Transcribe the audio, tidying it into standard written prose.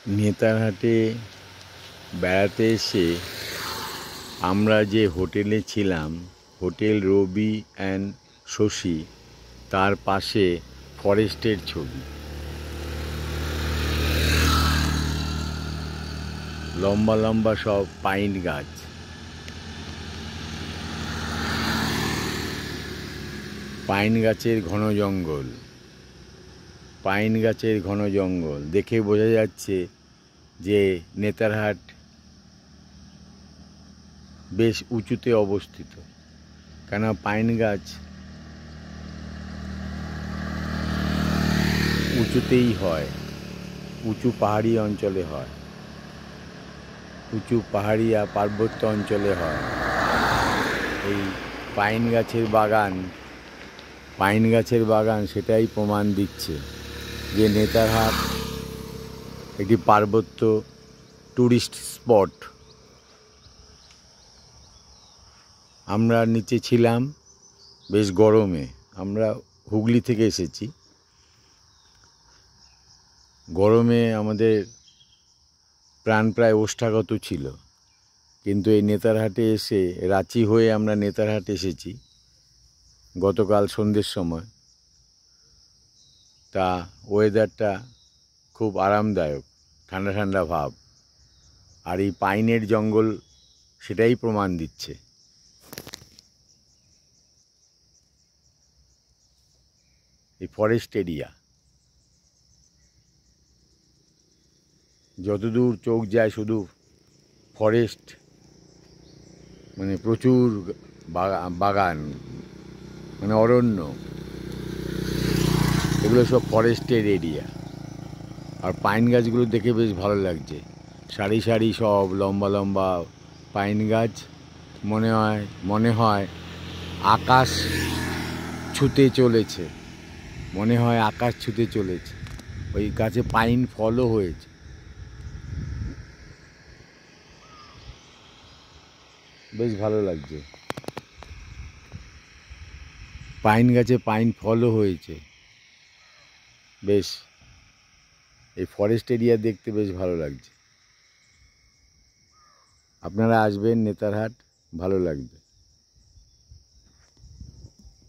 নেতারহাটে বেড়াতে এসে আমরা যে হোটেলে ছিলাম, হোটেল রবি অ্যান্ড শশী, তার পাশে ফরেস্টের ছবি। লম্বা লম্বা সব পাইন গাছ, পাইন গাছের ঘন জঙ্গল, পাইন গাছের ঘন জঙ্গল দেখে বোঝা যাচ্ছে যে নেতারহাট বেশ উঁচুতে অবস্থিত। কেন পাইন গাছ উঁচুতেই হয়, উঁচু পাহাড়ি অঞ্চলে হয়, উঁচু পাহাড়িয়া পার্বত্য অঞ্চলে হয়। এই পাইন গাছের বাগান সেটাই প্রমাণ দিচ্ছে যে নেতারহাট একটি পার্বত্য ট্যুরিস্ট স্পট। আমরা নিচে ছিলাম বেশ গরমে, আমরা হুগলি থেকে এসেছি। গরমে আমাদের প্রাণ প্রায় ওষ্ঠাগত ছিল, কিন্তু এই নেতারহাটে এসে রাঁচি হয়ে আমরা নেতারহাট এসেছি গতকাল সন্ধ্যের সময়। তা ওয়েদারটা খুব আরামদায়ক, ঠান্ডা ঠান্ডা ভাব, আর এই পাইনের জঙ্গল সেটাই প্রমাণ দিচ্ছে। এই ফরেস্ট এরিয়া, যতদূর চোখ যায় শুধু ফরেস্ট, মানে প্রচুর বাগান, মানে অরণ্য, এগুলো সব ফরেস্টের এরিয়া। আর পাইন গাছগুলো দেখে বেশ ভালো লাগছে, সারি সারি সব লম্বা লম্বা পাইন গাছ। মনে হয় আকাশ ছুঁতে চলেছে, ওই গাছে পাইন ফলও হয়েছে। বেশ ভালো লাগছে, পাইন গাছে পাইন ফলও হয়েছে। বেশ এই ফরেস্ট এরিয়া দেখতে বেশ ভালো লাগছে। আপনারা আসবেন নেতারহাট, ভালো লাগবে।